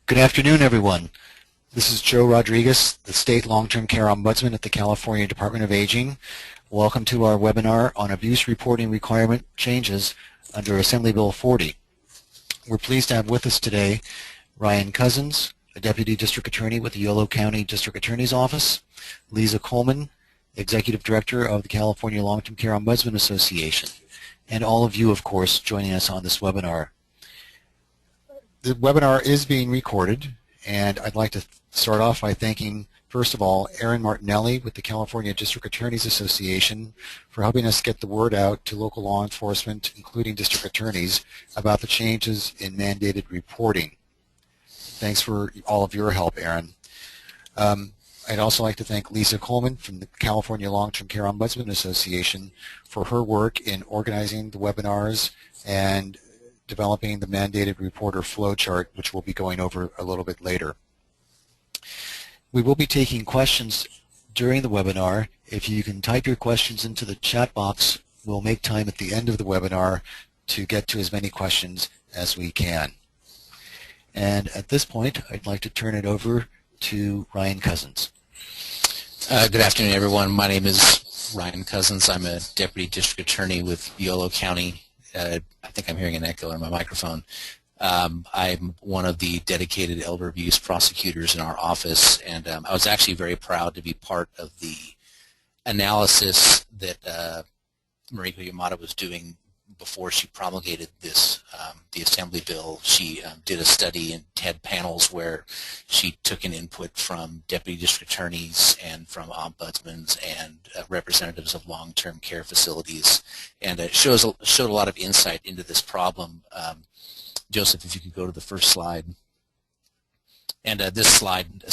Good afternoon, everyone. This is Joe Rodriguez, the State Long-Term Care Ombudsman at the California Department of Aging. Welcome to our webinar on abuse reporting requirement changes under Assembly Bill 40. We're pleased to have with us today Ryan Cousins, a Deputy District Attorney with the Yolo County District Attorney's Office, Lisa Coleman, Executive Director of the California Long-Term Care Ombudsman Association, and all of you, of course, joining us on this webinar. The webinar is being recorded, and I'd like to start off by thanking, first of all, Erin Martinelli with the California District Attorneys Association for helping us get the word out to local law enforcement, including district attorneys, about the changes in mandated reporting. Thanks for all of your help, Erin. I'd also like to thank Lisa Coleman from the California Long-Term Care Ombudsman Association for her work in organizing the webinars and developing the mandated reporter flowchart, which we'll be going over a little bit later. We will be taking questions during the webinar. If you can type your questions into the chat box, we'll make time at the end of the webinar to get to as many questions as we can. And at this point, I'd like to turn it over to Ryan Cousins. Good afternoon, everyone. My name is Ryan Cousins. I'm a Deputy District Attorney with Yolo County. I think I'm hearing an echo in my microphone. I'm one of the dedicated elder abuse prosecutors in our office, and I was actually very proud to be part of the analysis that Mariko Yamada was doing before she promulgated this, the Assembly Bill. She did a study and had panels where she took an input from deputy district attorneys and from ombudsmen and representatives of long-term care facilities, and it showed a lot of insight into this problem. Joseph, if you could go to the first slide. And this slide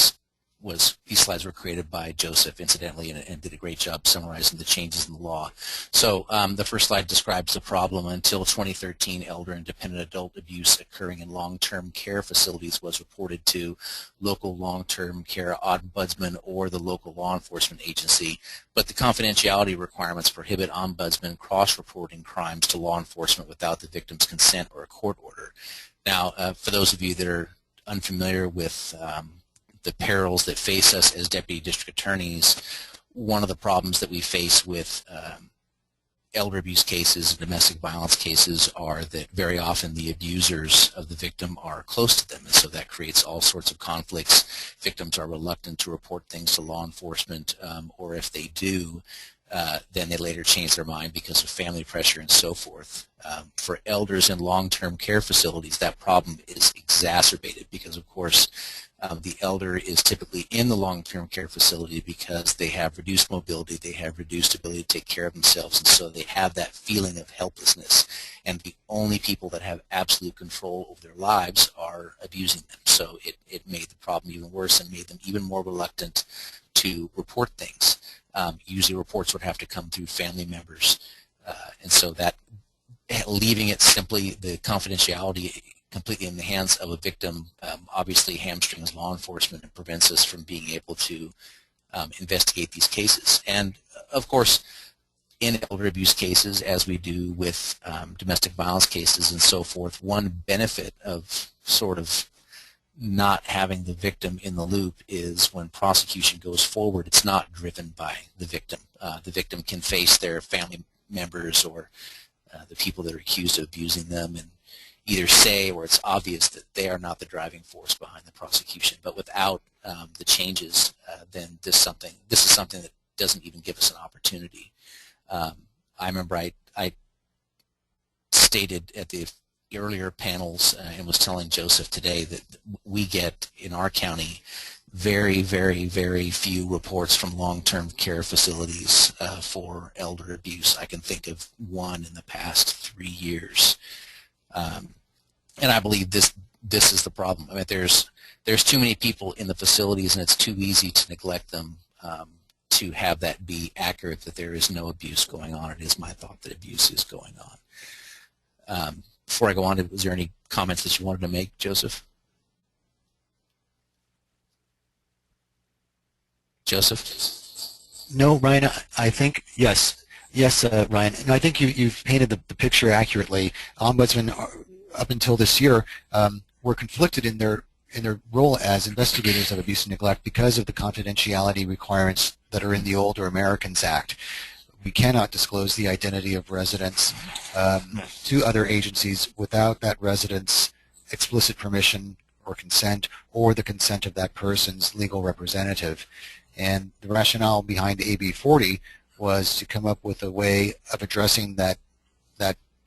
these slides were created by Joseph, incidentally, and did a great job summarizing the changes in the law. So the first slide describes the problem. Until 2013, elder and dependent adult abuse occurring in long-term care facilities was reported to local long-term care ombudsman or the local law enforcement agency, but the confidentiality requirements prohibit ombudsman cross-reporting crimes to law enforcement without the victim's consent or a court order. Now, for those of you that are unfamiliar with the perils that face us as deputy district attorneys, one of the problems that we face with elder abuse cases and domestic violence cases are that very often the abusers of the victim are close to them, and so that creates all sorts of conflicts. Victims are reluctant to report things to law enforcement, or if they do, then they later change their mind because of family pressure and so forth. For elders in long-term care facilities, that problem is exacerbated because, of course, the elder is typically in the long-term care facility because they have reduced mobility, they have reduced ability to take care of themselves, and so they have that feeling of helplessness. And the only people that have absolute control over their lives are abusing them. So it made the problem even worse and made them even more reluctant to report things. Usually reports would have to come through family members. And so that, leaving it simply, the confidentiality completely in the hands of a victim, obviously hamstrings law enforcement and prevents us from being able to investigate these cases. And of course, in elder abuse cases, as we do with domestic violence cases and so forth, one benefit of sort of not having the victim in the loop is when prosecution goes forward, it's not driven by the victim. The victim can face their family members or the people that are accused of abusing them and either say, or it's obvious that they are not the driving force behind the prosecution. But without the changes, then this is something that doesn't even give us an opportunity. I remember I stated at the earlier panels and was telling Joseph today that we get in our county very, very, very few reports from long-term care facilities for elder abuse. I can think of one in the past 3 years. And I believe this is the problem. I mean, there's too many people in the facilities, and it's too easy to neglect them to have that be accurate that there is no abuse going on. It is my thought that abuse is going on. Before I go on, was there any comments that you wanted to make, Joseph? Joseph? No, Ryan, I think, yes. Yes, Ryan. No, I think you've painted the picture accurately. Ombudsmen, up until this year, were conflicted in their their role as investigators of abuse and neglect because of the confidentiality requirements that are in the older Americans Act. We cannot disclose the identity of residents to other agencies without that resident's explicit permission or consent, or the consent of that person's legal representative. And the rationale behind AB 40 was to come up with a way of addressing that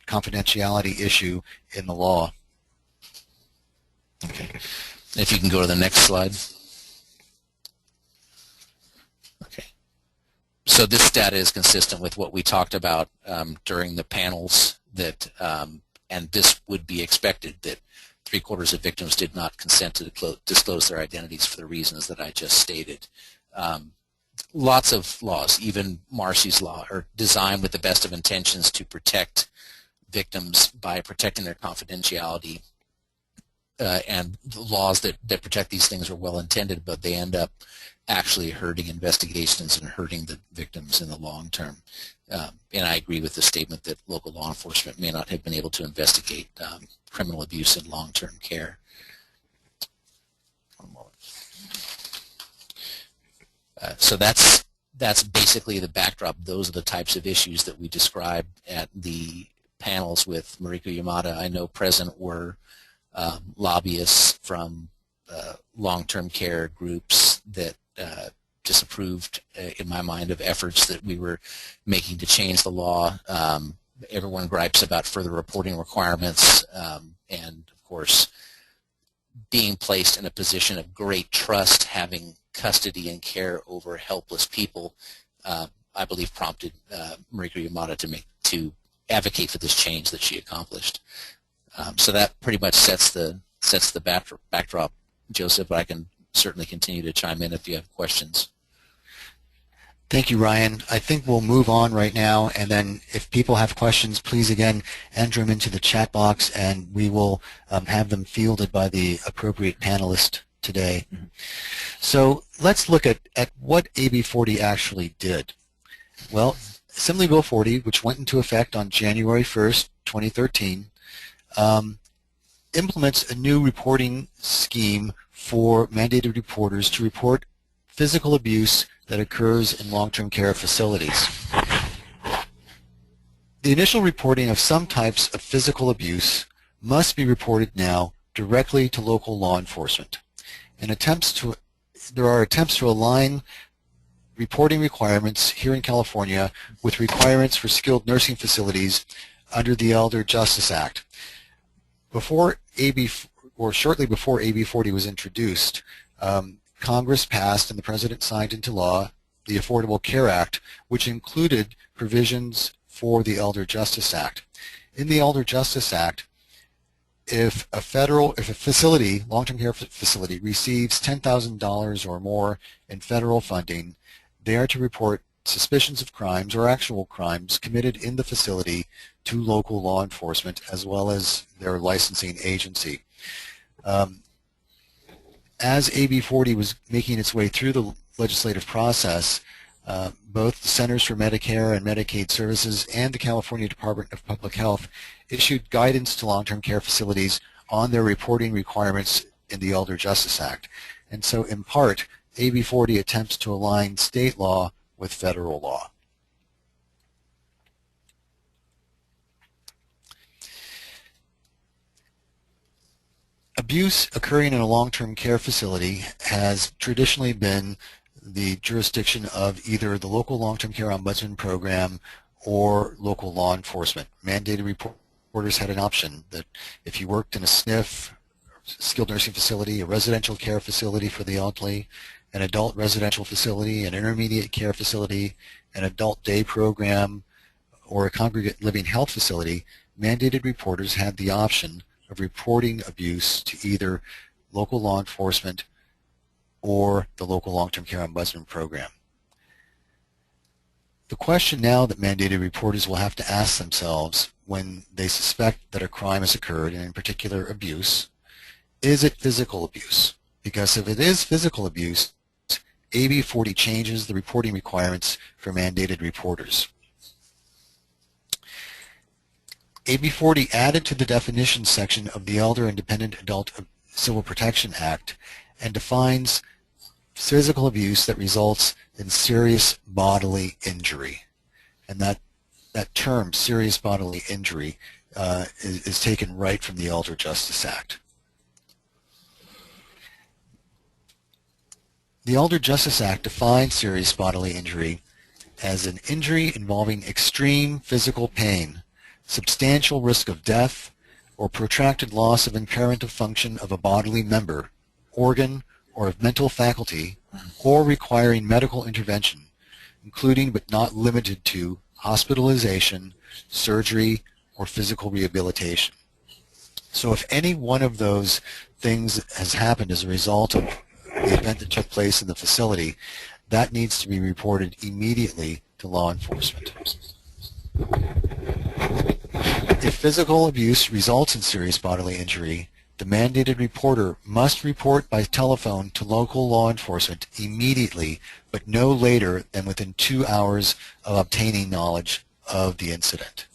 confidentiality issue in the law. Okay. If you can go to the next slide. Okay. So this data is consistent with what we talked about during the panels, that, and this would be expected, that 3/4 of victims did not consent to disclose their identities for the reasons that I just stated. Lots of laws, even Marcy's law, are designed with the best of intentions to protect victims by protecting their confidentiality, and the laws that protect these things are well intended, but they end up actually hurting investigations and hurting the victims in the long term. And I agree with the statement that local law enforcement may not have been able to investigate criminal abuse in long-term care. One moment. So that's basically the backdrop. Those are the types of issues that we described at the panels with Mariko Yamada. I know present were lobbyists from long-term care groups that disapproved, in my mind, of efforts that we were making to change the law. Everyone gripes about further reporting requirements, and of course being placed in a position of great trust, having custody and care over helpless people, I believe prompted Mariko Yamada to advocate for this change that she accomplished. So that pretty much sets the backdrop, Joseph, but I can certainly continue to chime in if you have questions. Thank you, Ryan. I think we'll move on right now, and then if people have questions, please again enter them into the chat box, and we will have them fielded by the appropriate panelist today. Mm-hmm. So let's look at what AB 40 actually did. Well, Assembly Bill 40, which went into effect on January 1st, 2013, implements a new reporting scheme for mandated reporters to report physical abuse that occurs in long-term care facilities. The initial reporting of some types of physical abuse must be reported now directly to local law enforcement. And there are attempts to align reporting requirements here in California with requirements for skilled nursing facilities under the Elder Justice Act. Shortly before AB 40 was introduced, Congress passed and the President signed into law the Affordable Care Act, which included provisions for the Elder Justice Act. In the Elder Justice Act, if a facility, long-term care facility, receives $10,000 or more in federal funding, they are to report suspicions of crimes or actual crimes committed in the facility to local law enforcement as well as their licensing agency. As AB 40 was making its way through the legislative process, both the Centers for Medicare and Medicaid Services and the California Department of Public Health issued guidance to long-term care facilities on their reporting requirements in the Elder Justice Act. And so, in part, AB 40 attempts to align state law with federal law. Abuse occurring in a long-term care facility has traditionally been the jurisdiction of either the local long-term care ombudsman program or local law enforcement. Mandated reporters had an option that if you worked in a SNF, skilled nursing facility, a residential care facility for the elderly, an adult residential facility, an intermediate care facility, an adult day program, or a congregate living health facility, mandated reporters had the option of reporting abuse to either local law enforcement or the local long-term care ombudsman program. The question now that mandated reporters will have to ask themselves when they suspect that a crime has occurred, and in particular abuse, is it physical abuse? Because if it is physical abuse, AB 40 changes the reporting requirements for mandated reporters. AB 40 added to the definition section of the Elder and Dependent Adult Civil Protection Act and defines physical abuse that results in serious bodily injury. And that term, serious bodily injury, is taken right from the Elder Justice Act. The Elder Justice Act defines serious bodily injury as an injury involving extreme physical pain, substantial risk of death, or protracted loss of impairment of function of a bodily member, organ, or of mental faculty, or requiring medical intervention, including but not limited to hospitalization, surgery, or physical rehabilitation. So if any one of those things has happened as a result of the event that took place in the facility, that needs to be reported immediately to law enforcement. If physical abuse results in serious bodily injury, the mandated reporter must report by telephone to local law enforcement immediately, but no later than within 2 hours of obtaining knowledge of the incident.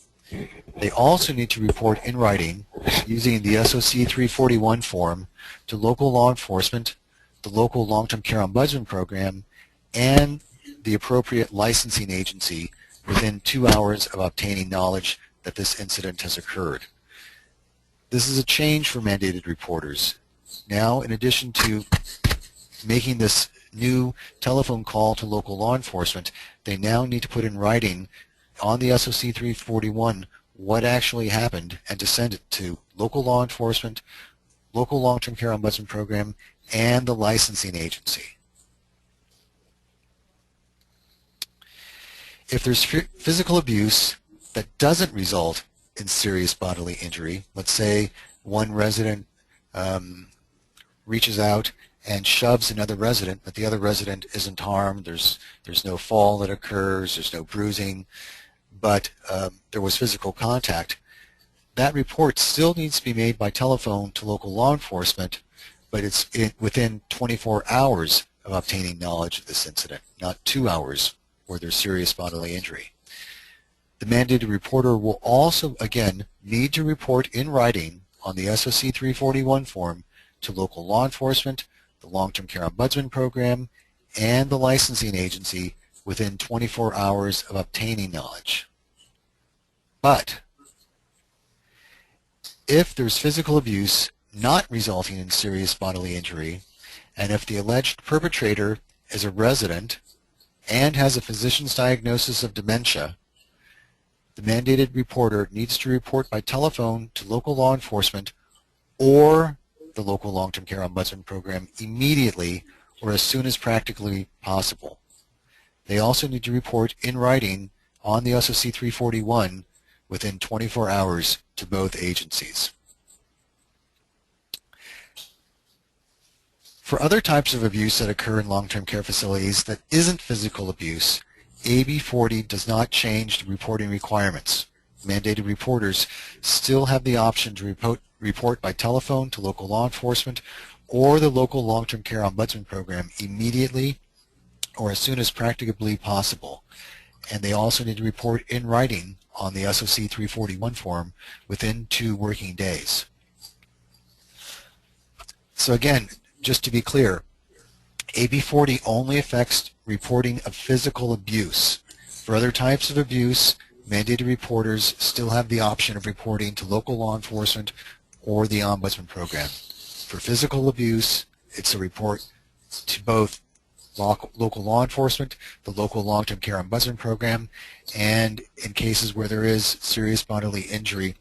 They also need to report in writing using the SOC 341 form to local law enforcement, the local long-term care ombudsman program, and the appropriate licensing agency within 2 hours of obtaining knowledge that this incident has occurred. This is a change for mandated reporters. Now, in addition to making this new telephone call to local law enforcement, they now need to put in writing on the SOC 341 what actually happened and to send it to local law enforcement, local long-term care ombudsman program, and the licensing agency. If there's physical abuse that doesn't result in serious bodily injury, let's say one resident reaches out and shoves another resident, but the other resident isn't harmed, there's no fall that occurs, there's no bruising, but there was physical contact, that report still needs to be made by telephone to local law enforcement, but it's within 24 hours of obtaining knowledge of this incident, not 2 hours where there's serious bodily injury. The mandated reporter will also, again, need to report in writing on the SOC 341 form to local law enforcement, the long-term care ombudsman program, and the licensing agency within 24 hours of obtaining knowledge. But if there's physical abuse not resulting in serious bodily injury, and if the alleged perpetrator is a resident and has a physician's diagnosis of dementia, the mandated reporter needs to report by telephone to local law enforcement or the local long-term care ombudsman program immediately or as soon as practically possible. They also need to report in writing on the SOC 341 within 24 hours to both agencies. For other types of abuse that occur in long-term care facilities that isn't physical abuse, AB 40 does not change the reporting requirements. Mandated reporters still have the option to report by telephone to local law enforcement or the local long-term care ombudsman program immediately or as soon as practicably possible. And they also need to report in writing on the SOC 341 form within 2 working days. So again, just to be clear, AB 40 only affects reporting of physical abuse. For other types of abuse, mandated reporters still have the option of reporting to local law enforcement or the ombudsman program. For physical abuse, it's a report to both local law enforcement, the local long-term care ombudsman program, and in cases where there is serious bodily injury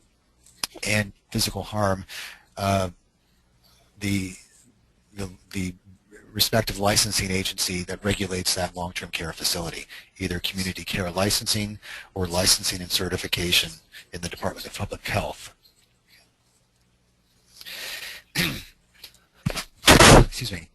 and physical harm, the respective licensing agency that regulates that long-term care facility, either community care licensing or licensing and certification in the Department of Public Health. Excuse me.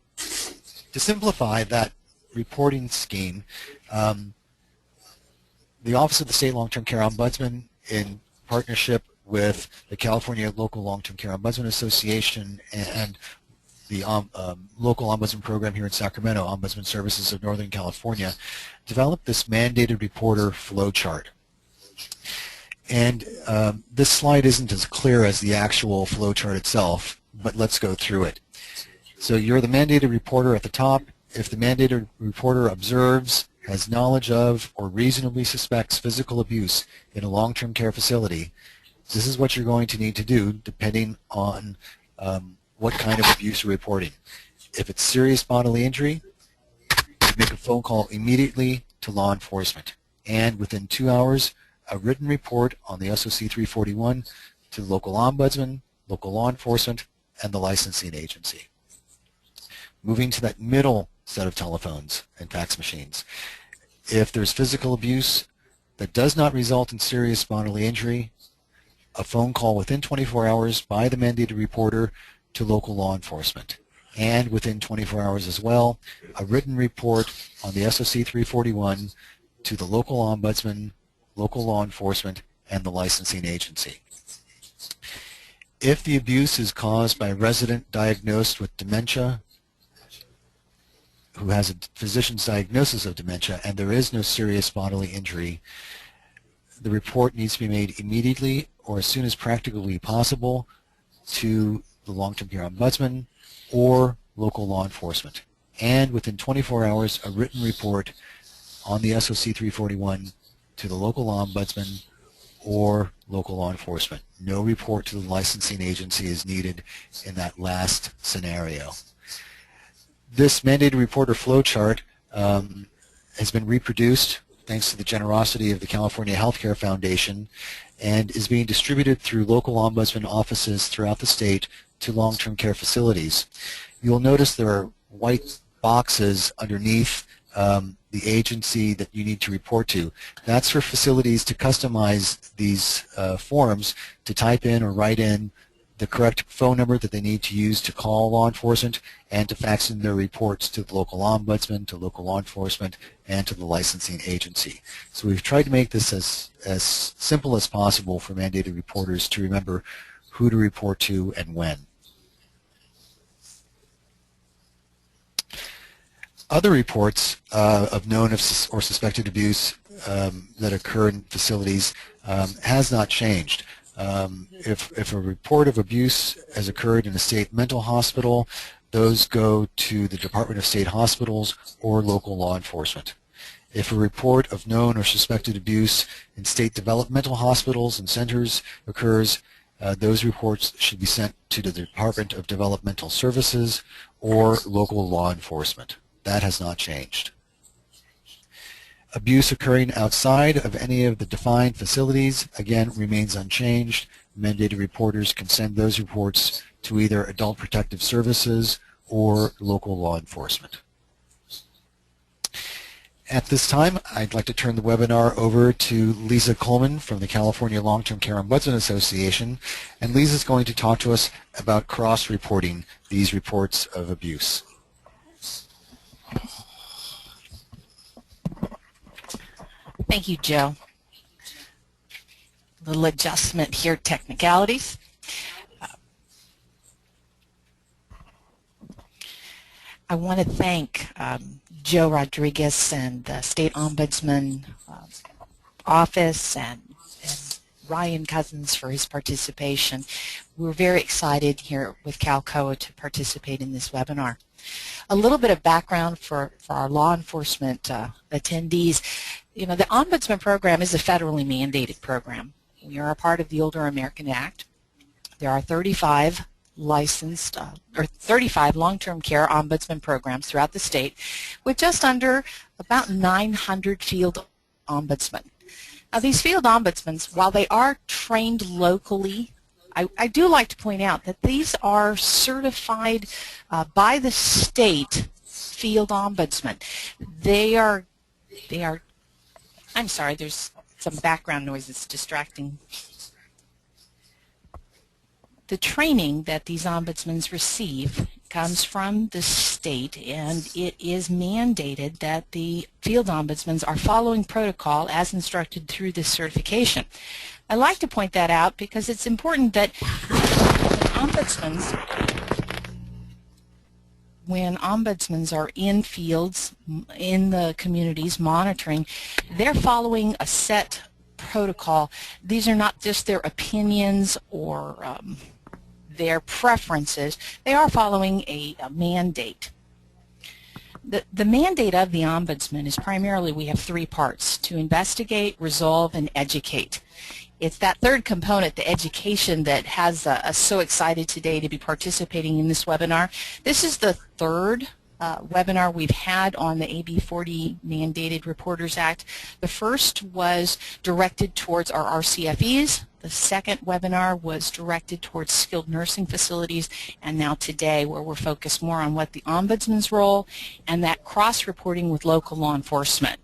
To simplify that reporting scheme, the Office of the State Long-Term Care Ombudsman, in partnership with the California Local Long-Term Care Ombudsman Association and the local ombudsman program here in Sacramento, Ombudsman Services of Northern California, developed this mandated reporter flow chart. And this slide isn't as clear as the actual flow chart itself, but let's go through it. So you're the mandated reporter at the top. If the mandated reporter observes, has knowledge of, or reasonably suspects physical abuse in a long-term care facility, this is what you're going to need to do depending on what kind of abuse you're reporting. If it's serious bodily injury, you make a phone call immediately to law enforcement, and within 2 hours, a written report on the SOC 341 to the local ombudsman, local law enforcement, and the licensing agency. Moving to that middle set of telephones and fax machines. If there's physical abuse that does not result in serious bodily injury, a phone call within 24 hours by the mandated reporter to local law enforcement. And within 24 hours as well, a written report on the SOC 341 to the local ombudsman, local law enforcement, and the licensing agency. If the abuse is caused by a resident diagnosed with dementia, who has a physician's diagnosis of dementia, and there is no serious bodily injury, the report needs to be made immediately or as soon as practically possible to the long-term care ombudsman or local law enforcement. And within 24 hours, a written report on the SOC 341 to the local ombudsman or local law enforcement. No report to the licensing agency is needed in that last scenario. This mandated reporter flowchart has been reproduced thanks to the generosity of the California Healthcare Foundation and is being distributed through local ombudsman offices throughout the state to long-term care facilities. You'll notice there are white boxes underneath the agency that you need to report to. That's for facilities to customize these forms to type in or write in the correct phone number that they need to use to call law enforcement and to fax in their reports to the local ombudsman, to local law enforcement, and to the licensing agency. So we've tried to make this as simple as possible for mandated reporters to remember who to report to and when. Other reports of known or suspected abuse that occur in facilities has not changed. If a report of abuse has occurred in a state mental hospital, those go to the Department of State Hospitals or local law enforcement. If a report of known or suspected abuse in state developmental hospitals and centers occurs, those reports should be sent to the Department of Developmental Services or local law enforcement. That has not changed. Abuse occurring outside of any of the defined facilities, again, remains unchanged. Mandated reporters can send those reports to either Adult Protective Services or local law enforcement. At this time, I'd like to turn the webinar over to Lisa Coleman from the California Long-Term Care Ombudsman Association, and Lisa's going to talk to us about cross-reporting these reports of abuse. Thank you, Joe. Little adjustment here, technicalities. I want to thank Joe Rodriguez and the State Ombudsman Office and Ryan Cousins for his participation. We're very excited here with CalCOA to participate in this webinar. A little bit of background for our law enforcement attendees. You know, the Ombudsman program is a federally mandated program. We are a part of the Older American Act. There are 35 licensed or 35 long-term care ombudsman programs throughout the state with just under about 900 field ombudsmen. Now, these field ombudsmen, while they are trained locally, I do like to point out that these are certified by the state field ombudsman. They are I'm sorry, there's some background noise that's distracting. The training that these ombudsmen receive comes from the state, and it is mandated that the field ombudsmen are following protocol as instructed through this certification. I like to point that out because it's important that when ombudsmen are in fields, in the communities monitoring, they're following a set protocol. These are not just their opinions or their preferences, they are following a mandate. The mandate of the Ombudsman is primarily, we have three parts: to investigate, resolve, and educate. It's that third component, the education, that has us so excited today to be participating in this webinar. This is the third webinar we've had on the AB 40 Mandated Reporters Act. The first was directed towards our RCFEs. The second webinar was directed towards skilled nursing facilities, and now today where we're focused more on what the Ombudsman's role and that cross-reporting with local law enforcement.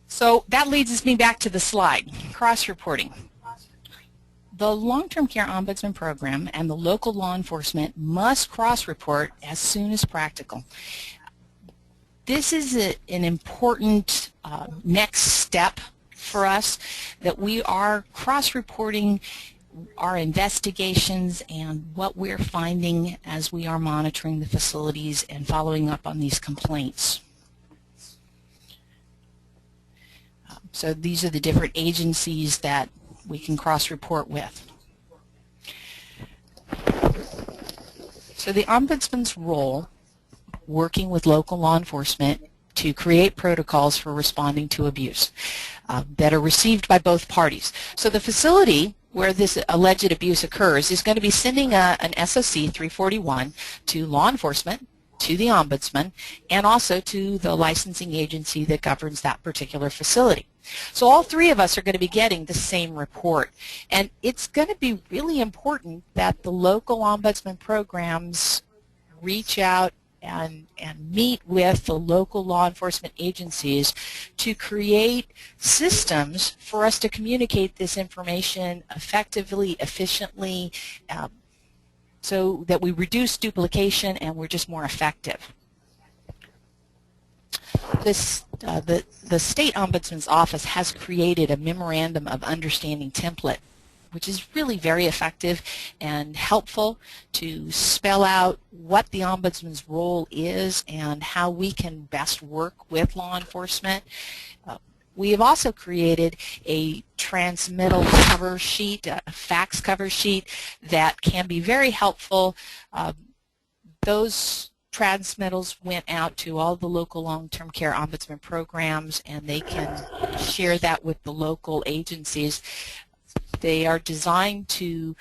So that leads me back to the slide, cross-reporting. The long-term care ombudsman program and the local law enforcement must cross-report as soon as practical. This is an important next step for us, that we are cross-reporting our investigations and what we're finding as we are monitoring the facilities and following up on these complaints. So these are the different agencies that we can cross-report with. So the Ombudsman's role, working with local law enforcement to create protocols for responding to abuse that are received by both parties. So the facility where this alleged abuse occurs is going to be sending an SOC 341 to law enforcement, to the Ombudsman, and also to the licensing agency that governs that particular facility. So all three of us are going to be getting the same report, and it's going to be really important that the local Ombudsman programs reach out and meet with the local law enforcement agencies to create systems for us to communicate this information effectively, efficiently, so that we reduce duplication and we're just more effective. The State Ombudsman's Office has created a Memorandum of Understanding template, which is really very effective and helpful to spell out what the Ombudsman's role is and how we can best work with law enforcement. We have also created a transmittal cover sheet, a fax cover sheet that can be very helpful. Those transmittals went out to all the local long-term care ombudsman programs, and they can share that with the local agencies. They are designed to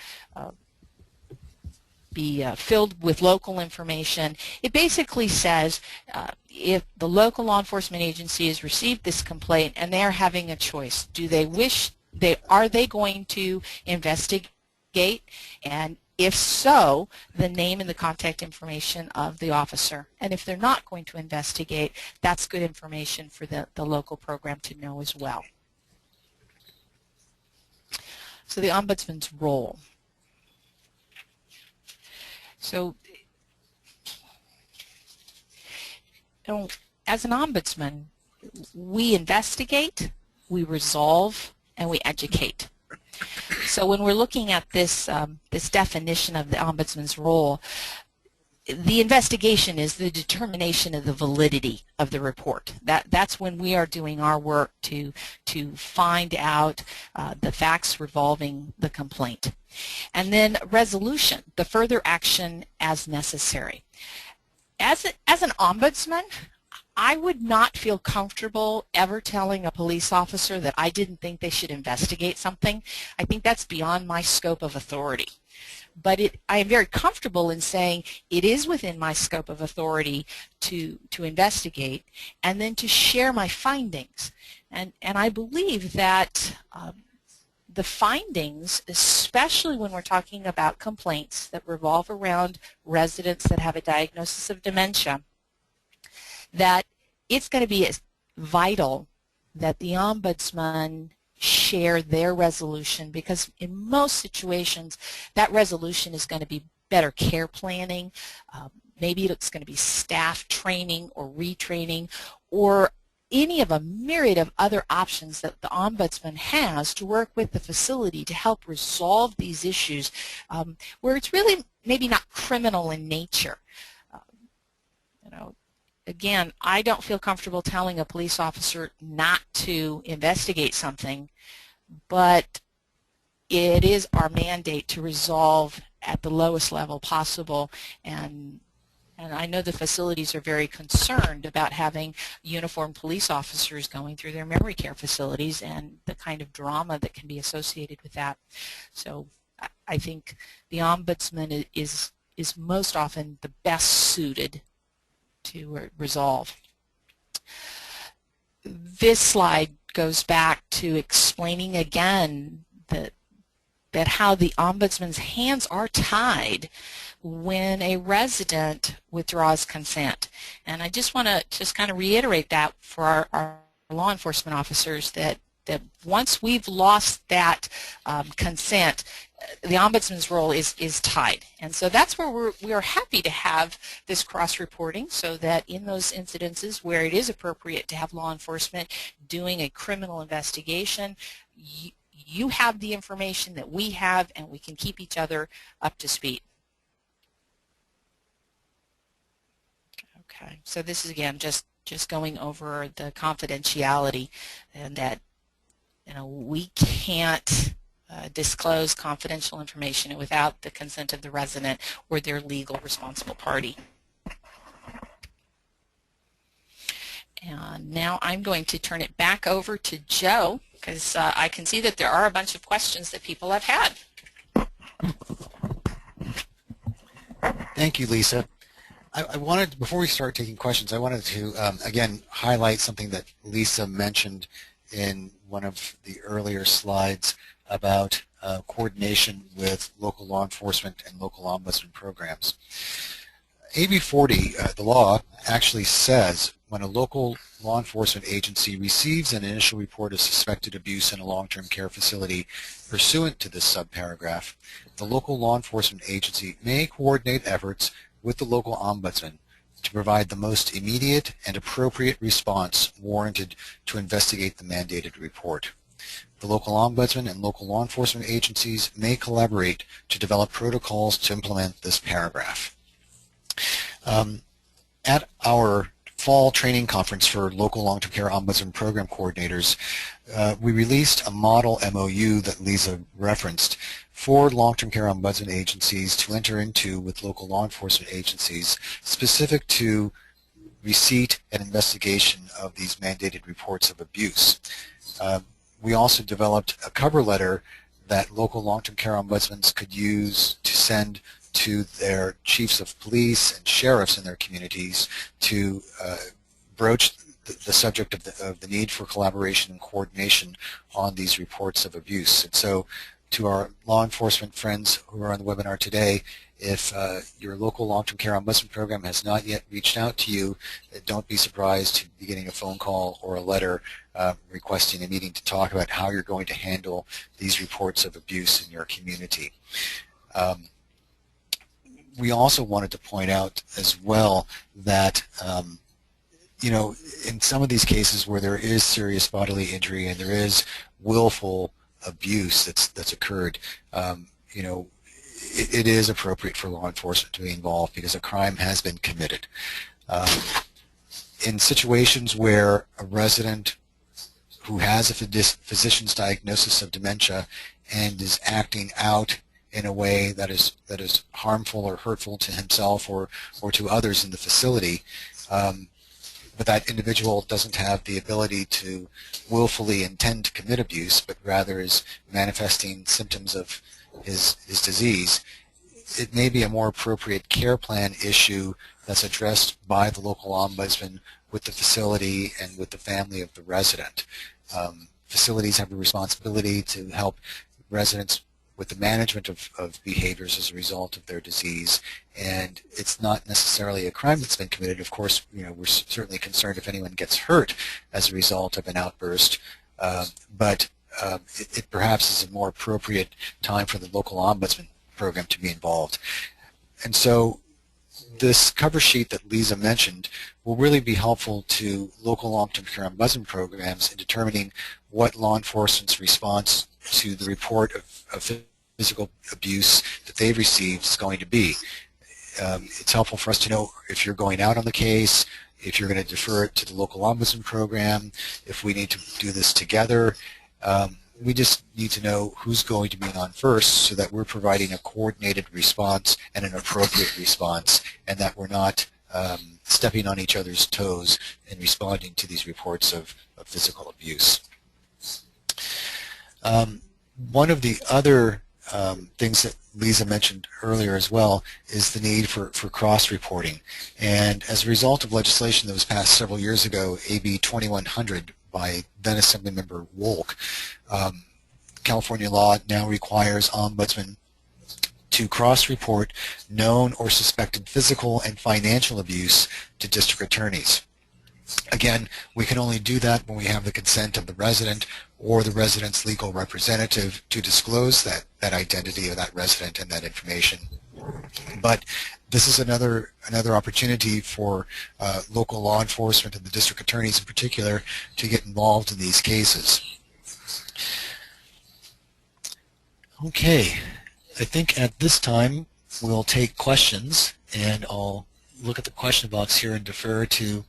be filled with local information. It basically says if the local law enforcement agency has received this complaint and they're having a choice, are they going to investigate, and if so, the name and the contact information of the officer. And if they're not going to investigate, that's good information for the local program to know as well. So the Ombudsman's role. So, as an Ombudsman, we investigate, we resolve, and we educate. So when we're looking at this, this definition of the Ombudsman's role, the investigation is the determination of the validity of the report. That's when we are doing our work to find out the facts revolving the complaint. And then resolution, the further action as necessary. As an ombudsman, I would not feel comfortable ever telling a police officer that I didn't think they should investigate something. I think that's beyond my scope of authority. But I am very comfortable in saying it is within my scope of authority to investigate and then to share my findings. And I believe that the findings, especially when we're talking about complaints that revolve around residents that have a diagnosis of dementia, that it's going to be vital that the Ombudsman share their resolution, because in most situations that resolution is going to be better care planning, maybe it's going to be staff training or retraining, or any of a myriad of other options that the Ombudsman has to work with the facility to help resolve these issues where it's really maybe not criminal in nature. Again, I don't feel comfortable telling a police officer not to investigate something, but it is our mandate to resolve at the lowest level possible, and I know the facilities are very concerned about having uniformed police officers going through their memory care facilities and the kind of drama that can be associated with that. So I think the Ombudsman is most often the best suited to resolve. This slide goes back to explaining again that how the Ombudsman's hands are tied when a resident withdraws consent. And I just want to kind of reiterate that for our law enforcement officers, that once we've lost that consent, the Ombudsman's role is tied. And so that's where we are happy to have this cross-reporting, so that in those incidences where it is appropriate to have law enforcement doing a criminal investigation, you have the information that we have, and we can keep each other up to speed. Okay, so this is again just going over the confidentiality, and that we can't disclose confidential information without the consent of the resident or their legal responsible party. And now I'm going to turn it back over to Joe, because I can see that there are a bunch of questions that people have had. Thank you, Lisa. I wanted, before we start taking questions, I wanted to again highlight something that Lisa mentioned in one of the earlier slides about coordination with local law enforcement and local ombudsman programs. AB 40, the law, actually says when a local law enforcement agency receives an initial report of suspected abuse in a long-term care facility pursuant to this subparagraph, the local law enforcement agency may coordinate efforts with the local ombudsman to provide the most immediate and appropriate response warranted to investigate the mandated report. The local ombudsman and local law enforcement agencies may collaborate to develop protocols to implement this paragraph. At our fall training conference for local long-term care ombudsman program coordinators, we released a model MOU that Lisa referenced for long-term care ombudsman agencies to enter into with local law enforcement agencies, specific to receipt and investigation of these mandated reports of abuse. We also developed a cover letter that local long-term care ombudsmen could use to send to their chiefs of police and sheriffs in their communities to broach the subject of the need for collaboration and coordination on these reports of abuse. And so to our law enforcement friends who are on the webinar today, if your local long-term care ombudsman program has not yet reached out to you, don't be surprised to be getting a phone call or a letter requesting a meeting to talk about how you're going to handle these reports of abuse in your community. We also wanted to point out as well that in some of these cases where there is serious bodily injury and there is willful abuse that's occurred, it is appropriate for law enforcement to be involved because a crime has been committed. In situations where a resident who has a physician's diagnosis of dementia and is acting out in a way that is harmful or hurtful to himself or to others in the facility, but that individual doesn't have the ability to willfully intend to commit abuse, but rather is manifesting symptoms of his disease, it may be a more appropriate care plan issue that's addressed by the local ombudsman with the facility and with the family of the resident. Facilities have a responsibility to help residents with the management of behaviors as a result of their disease, and it's not necessarily a crime that's been committed. Of course, we're certainly concerned if anyone gets hurt as a result of an outburst, but it perhaps is a more appropriate time for the local ombudsman program to be involved. And so this cover sheet that Lisa mentioned will really be helpful to local long-term care ombudsman programs in determining what law enforcement's response to the report of physical abuse that they've received is going to be. It's helpful for us to know if you're going out on the case, if you're going to defer it to the local ombudsman program, if we need to do this together. we just need to know who's going to be on first so that we're providing a coordinated response and an appropriate response, and that we're not stepping on each other's toes in responding to these reports of physical abuse. One of the other things that Lisa mentioned earlier as well is the need for cross-reporting. And as a result of legislation that was passed several years ago, AB 2100 by then Assemblymember Wolk, California law now requires ombudsmen to cross-report known or suspected physical and financial abuse to district attorneys. Again, we can only do that when we have the consent of the resident or the resident's legal representative to disclose that identity of that resident and that information. But this is another opportunity for local law enforcement and the district attorneys in particular to get involved in these cases. Okay, I think at this time we'll take questions, and I'll look at the question box here and defer to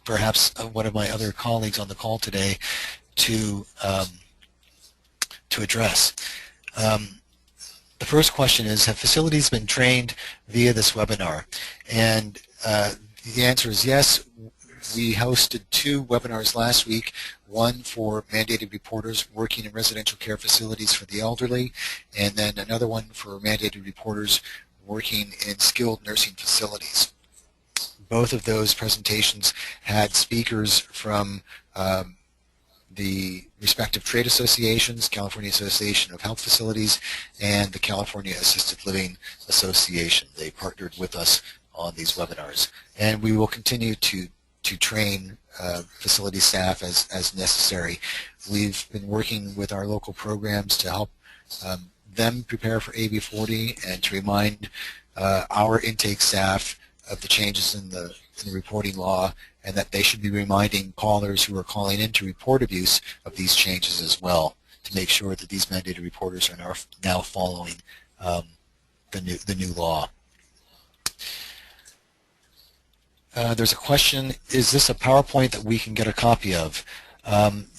perhaps one of my other colleagues on the call today to address. The first question is, have facilities been trained via this webinar? And the answer is yes. We hosted 2 webinars last week, one for mandated reporters working in residential care facilities for the elderly, and then another one for mandated reporters working in skilled nursing facilities. Both of those presentations had speakers from the respective trade associations, California Association of Health Facilities and the California Assisted Living Association. They partnered with us on these webinars. And we will continue to train facility staff as necessary. We've been working with our local programs to help them prepare for AB 40 and to remind our intake staff of the changes in the reporting law, and that they should be reminding callers who are calling in to report abuse of these changes as well, to make sure that these mandated reporters are now following the new law. There's a question, is this a PowerPoint that we can get a copy of?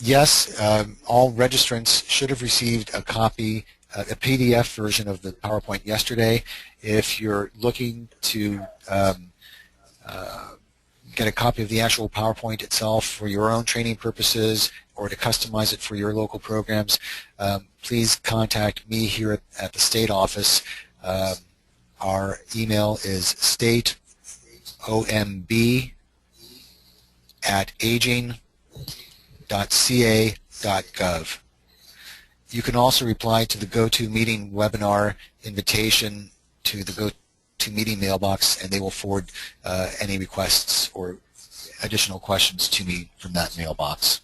Yes, all registrants should have received a copy, a PDF version of the PowerPoint yesterday. If you're looking to get a copy of the actual PowerPoint itself for your own training purposes or to customize it for your local programs, please contact me here at the state office. Our email is stateomb@aging.ca.gov. You can also reply to the GoToMeeting webinar invitation to the GoToMeeting mailbox, and they will forward any requests or additional questions to me from that mailbox.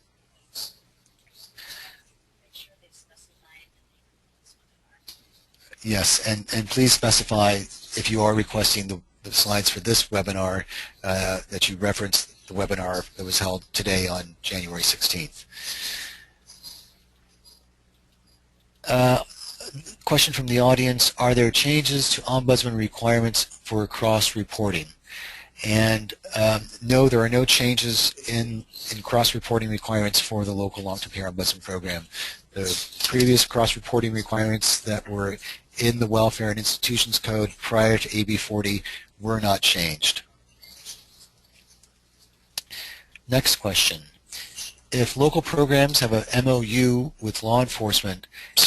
Yes, and please specify if you are requesting the slides for this webinar that you reference the webinar that was held today on January 16th. Question from the audience, are there changes to Ombudsman requirements for cross-reporting? And no, there are no changes in cross-reporting requirements for the local long-term care Ombudsman program. The previous cross-reporting requirements that were in the Welfare and Institutions Code prior to AB 40 were not changed. Next question. If local programs have a MOU with law enforcement,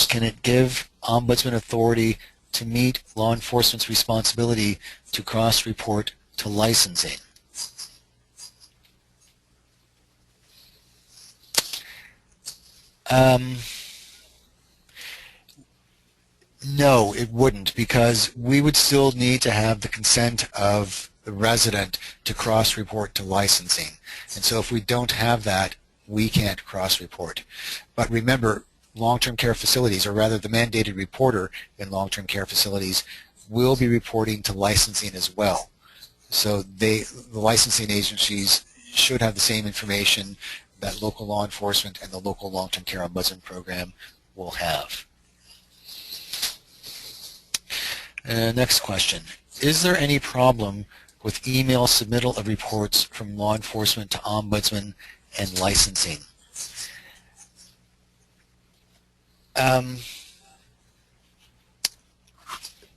can it give Ombudsman authority to meet law enforcement's responsibility to cross-report to licensing? No, it wouldn't, because we would still need to have the consent of the resident to cross-report to licensing. And so if we don't have that, we can't cross-report. But remember, long-term care facilities, or rather the mandated reporter in long-term care facilities, will be reporting to licensing as well. So the licensing agencies should have the same information that local law enforcement and the local long-term care ombudsman program will have. Next question. Is there any problem with email submittal of reports from law enforcement to ombudsman and licensing? Um,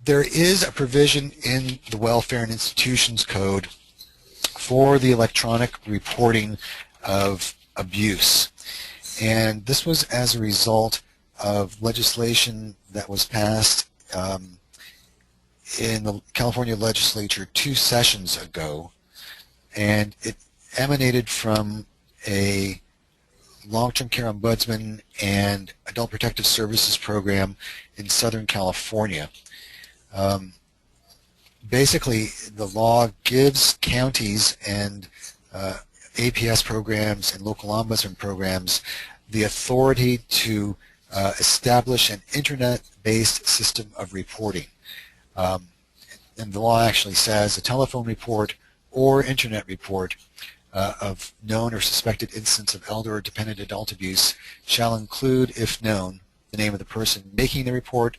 there is a provision in the Welfare and Institutions Code for the electronic reporting of abuse. And this was as a result of legislation that was passed in the California legislature 2 sessions ago. And it emanated from a long-term care ombudsman and adult protective services program in Southern California. Basically, the law gives counties and APS programs and local ombudsman programs the authority to establish an internet-based system of reporting. And the law actually says a telephone report or internet report of known or suspected incidents of elder or dependent adult abuse shall include, if known, the name of the person making the report,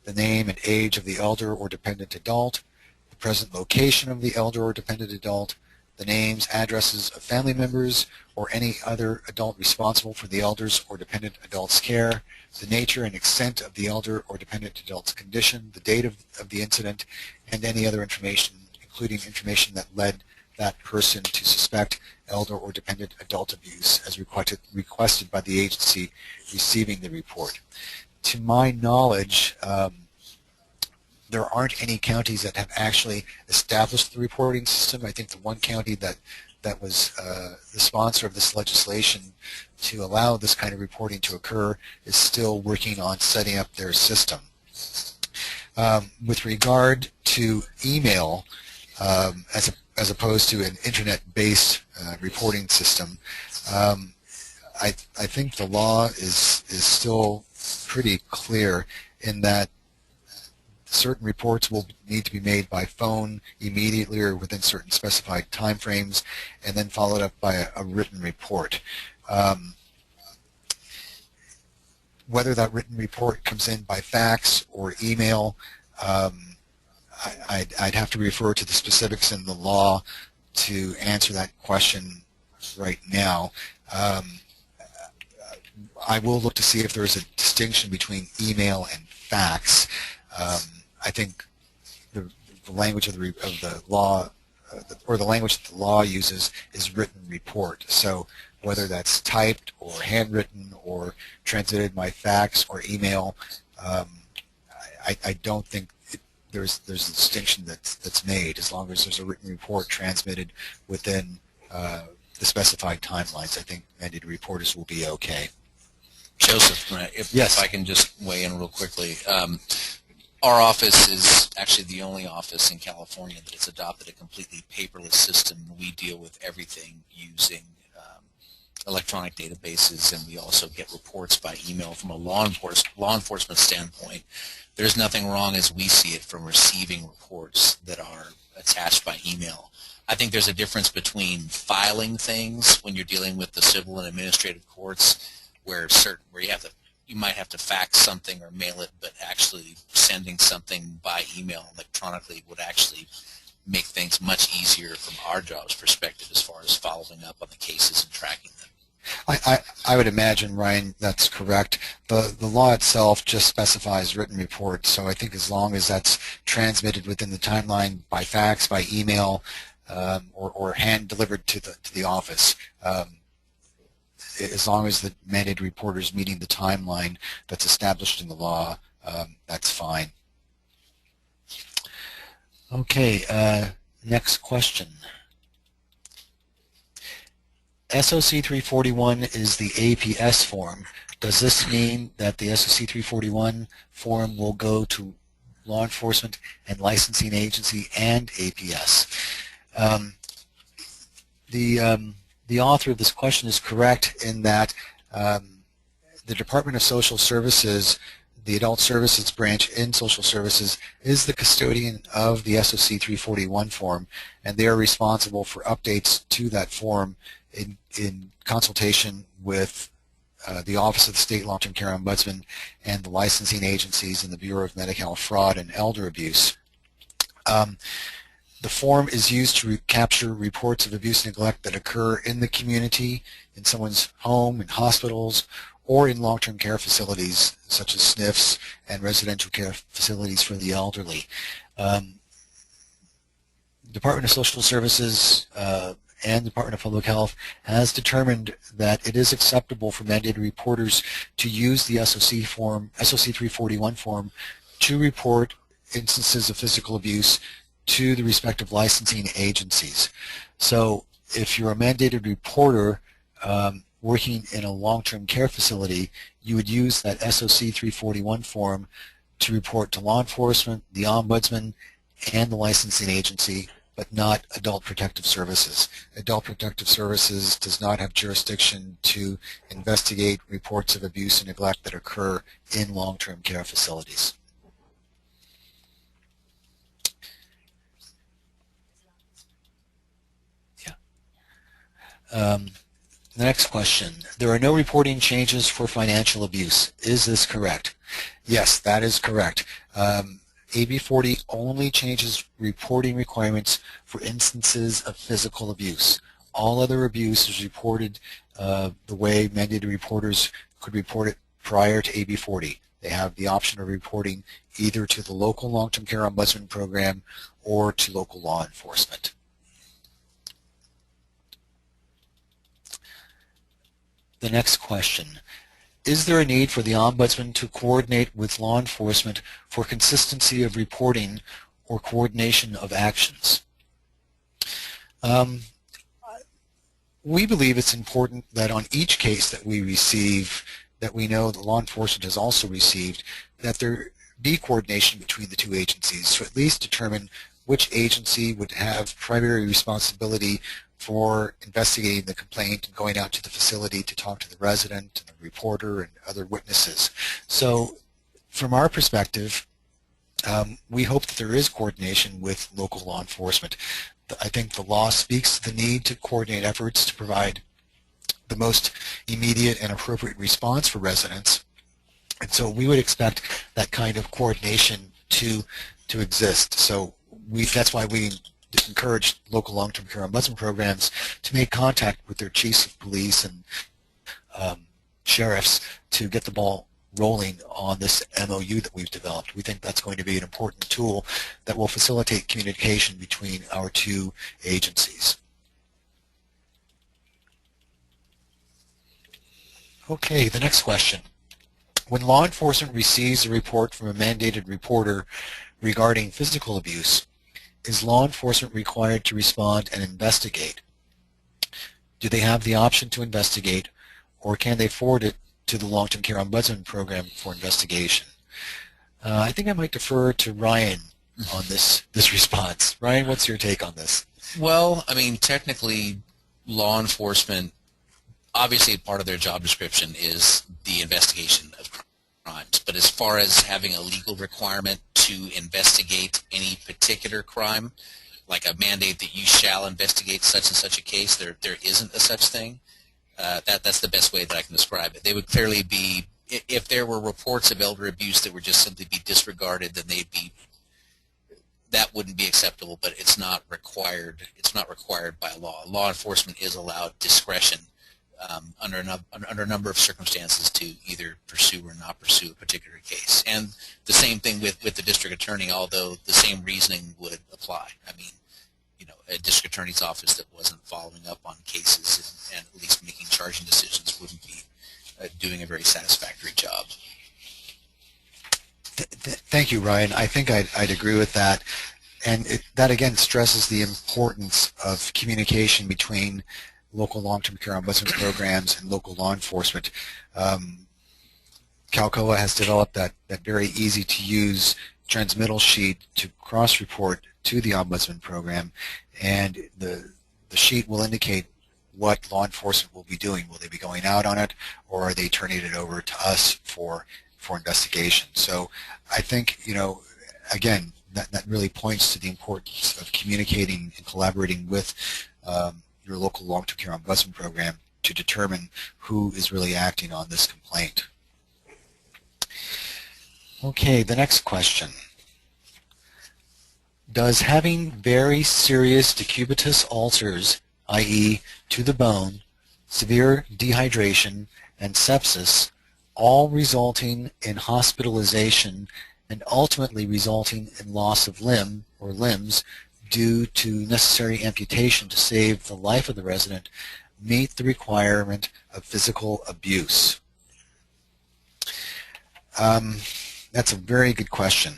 the name and age of the elder or dependent adult, the present location of the elder or dependent adult, the names, addresses of family members or any other adult responsible for the elder's or dependent adult's care, the nature and extent of the elder or dependent adult's condition, the date of the incident, and any other information, including information that led that person to suspect elder or dependent adult abuse as requested by the agency receiving the report. To my knowledge, there aren't any counties that have actually established the reporting system. I think the one county that was the sponsor of this legislation to allow this kind of reporting to occur is still working on setting up their system. With regard to email, as opposed to an internet-based reporting system, I think the law is still pretty clear in that certain reports will need to be made by phone immediately or within certain specified time frames, and then followed up by a written report. Whether that written report comes in by fax or email, I'd have to refer to the specifics in the law to answer that question right now. I will look to see if there's a distinction between email and fax. I think the language of the law, or the language that the law uses, is written report. So whether that's typed or handwritten or transmitted by fax or email, I don't think there's a distinction that's made as long as there's a written report transmitted within the specified timelines. I think mandated reporters will be okay. Joseph, Yes. if I can just weigh in real quickly. Our office is actually the only office in California that has adopted a completely paperless system. We deal with everything using electronic databases, and we also get reports by email from a law enforcement standpoint. There's nothing wrong, as we see it, from receiving reports that are attached by email. I think there's a difference between filing things when you're dealing with the civil and administrative courts, where you might have to fax something or mail it, but actually sending something by email electronically would actually make things much easier from our job's perspective as far as following up on the cases and tracking them. I would imagine, Ryan, that's correct. The law itself just specifies written reports, so I think as long as that's transmitted within the timeline by fax, by email, or hand delivered to the office, as long as the mandated reporter is meeting the timeline that's established in the law, that's fine. Okay, next question. SOC 341 is the APS form. Does this mean that the SOC 341 form will go to law enforcement and licensing agency and APS? The author of this question is correct in that the Department of Social Services, the Adult Services branch in Social Services, is the custodian of the SOC 341 form, and they are responsible for updates to that form in consultation with the Office of the State Long-Term Care Ombudsman and the licensing agencies and the Bureau of Medical Fraud and Elder Abuse. The form is used to capture reports of abuse and neglect that occur in the community, in someone's home, in hospitals, or in long-term care facilities such as SNFs and residential care facilities for the elderly. Department of Social Services and Department of Public Health has determined that it is acceptable for mandated reporters to use the SOC 341 form to report instances of physical abuse to the respective licensing agencies. So if you're a mandated reporter working in a long-term care facility, you would use that SOC 341 form to report to law enforcement, the Ombudsman, and the licensing agency, but not Adult Protective Services. Adult Protective Services does not have jurisdiction to investigate reports of abuse and neglect that occur in long-term care facilities. The next question. There are no reporting changes for financial abuse. Is this correct? Yes, that is correct. AB 40 only changes reporting requirements for instances of physical abuse. All other abuse is reported the way mandated reporters could report it prior to AB 40. They have the option of reporting either to the local long-term care ombudsman program or to local law enforcement. The next question. Is there a need for the Ombudsman to coordinate with law enforcement for consistency of reporting or coordination of actions? We believe it's important that on each case that we receive, that we know the law enforcement has also received, that there be coordination between the two agencies to at least determine which agency would have primary responsibility for investigating the complaint and going out to the facility to talk to the resident and the reporter and other witnesses. So from our perspective, we hope that there is coordination with local law enforcement. I think the law speaks to the need to coordinate efforts to provide the most immediate and appropriate response for residents. And so we would expect that kind of coordination to exist. So that's why we encourage local long-term care ombudsman programs to make contact with their chiefs of police and sheriffs to get the ball rolling on this MOU that we've developed. We think that's going to be an important tool that will facilitate communication between our two agencies. Okay, the next question. When law enforcement receives a report from a mandated reporter regarding physical abuse, is law enforcement required to respond and investigate? Do they have the option to investigate, or can they forward it to the long-term care ombudsman program for investigation? I think I might defer to Ryan on this response. Ryan, what's your take on this? Well, I mean, technically, law enforcement, obviously part of their job description is the investigation of crimes, but as far as having a legal requirement to investigate any particular crime, like a mandate that you shall investigate such and such a case, there isn't a such thing. That's the best way that I can describe it. They would clearly be, if there were reports of elder abuse that would just simply be disregarded, then that wouldn't be acceptable, but it's not required. It's not required by law. Law enforcement is allowed discretion under a number of circumstances to either pursue or not pursue a particular case. And the same thing with the district attorney, although the same reasoning would apply. I mean, you know, a district attorney's office that wasn't following up on cases and at least making charging decisions wouldn't be doing a very satisfactory job. Thank you, Ryan. I think I'd agree with that. And that, again, stresses the importance of communication between local long-term care ombudsman programs and local law enforcement. CalCOA has developed that very easy-to-use transmittal sheet to cross-report to the ombudsman program, and the sheet will indicate what law enforcement will be doing. Will they be going out on it, or are they turning it over to us for investigation? So I think, you know, again, that really points to the importance of communicating and collaborating with your local long-term care ombudsman program to determine who is really acting on this complaint. Okay, the next question. Does having very serious decubitus ulcers, i.e. to the bone, severe dehydration, and sepsis all resulting in hospitalization and ultimately resulting in loss of limb or limbs due to necessary amputation to save the life of the resident meet the requirement of physical abuse? That's a very good question.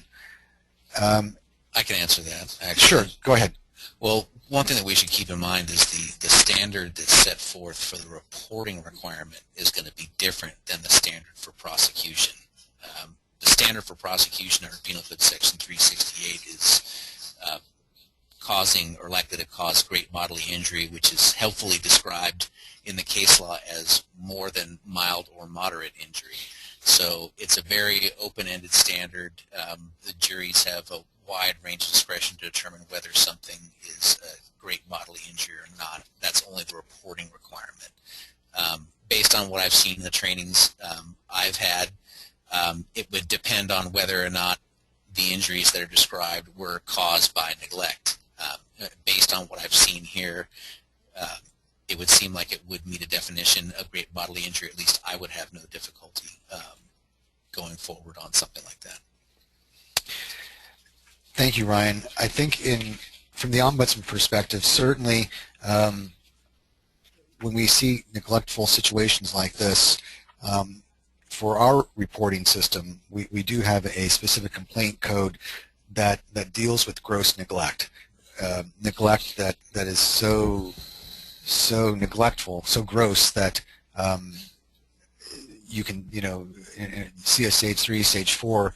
I can answer that, actually. Sure, go ahead. Well, one thing that we should keep in mind is the standard that's set forth for the reporting requirement is going to be different than the standard for prosecution. The standard for prosecution under Penal Code Section 368 is causing or likely to cause great bodily injury, which is helpfully described in the case law as more than mild or moderate injury. So it's a very open-ended standard. The juries have a wide range of discretion to determine whether something is a great bodily injury or not. That's only the reporting requirement. Based on what I've seen in the trainings I've had, it would depend on whether or not the injuries that are described were caused by neglect. Based on what I've seen here, it would seem like it would meet a definition of great bodily injury. At least I would have no difficulty going forward on something like that. Thank you, Ryan. I think from the Ombudsman perspective, certainly when we see neglectful situations like this, for our reporting system, we do have a specific complaint code that deals with gross neglect. Neglect that is so neglectful, so gross that you can, see a stage 3, stage 4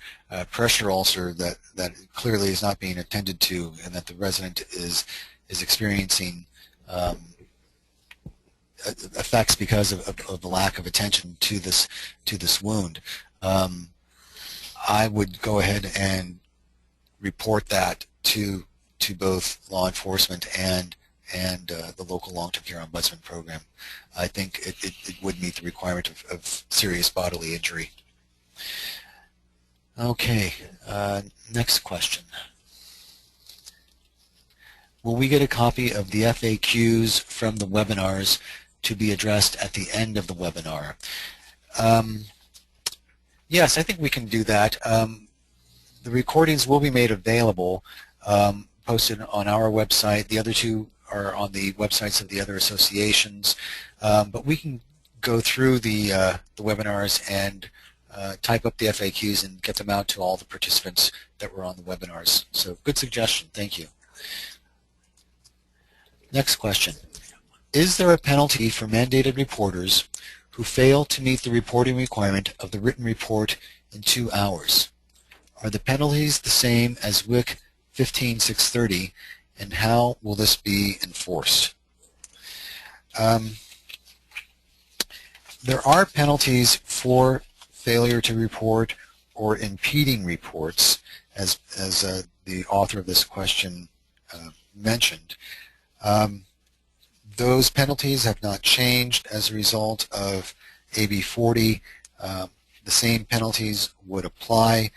pressure ulcer that clearly is not being attended to, and that the resident is experiencing effects because of the lack of attention to this wound. I would go ahead and report that to both law enforcement and the local long-term care ombudsman program. I think it would meet the requirement of serious bodily injury. Okay, next question. Will we get a copy of the FAQs from the webinars to be addressed at the end of the webinar? Yes, I think we can do that. The recordings will be made available, posted on our website. The other two are on the websites of the other associations, but we can go through the webinars and type up the FAQs and get them out to all the participants that were on the webinars. So good suggestion, thank you. Next question. Is there a penalty for mandated reporters who fail to meet the reporting requirement of the written report in 2 hours? Are the penalties the same as WIC 15630, and how will this be enforced? There are penalties for failure to report or impeding reports, as the author of this question mentioned. Those penalties have not changed as a result of AB 40. The same penalties would apply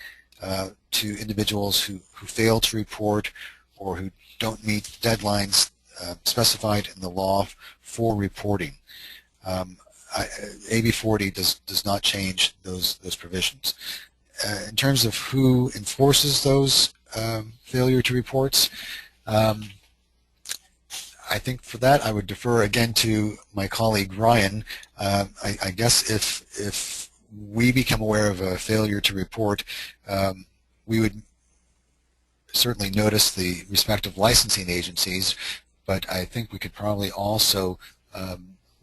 to individuals who fail to report or who don't meet deadlines specified in the law for reporting. AB 40 does not change those provisions. In terms of who enforces those failure to reports, I think for that I would defer again to my colleague Ryan. I guess if we become aware of a failure to report, we would certainly notice the respective licensing agencies, but I think we could probably also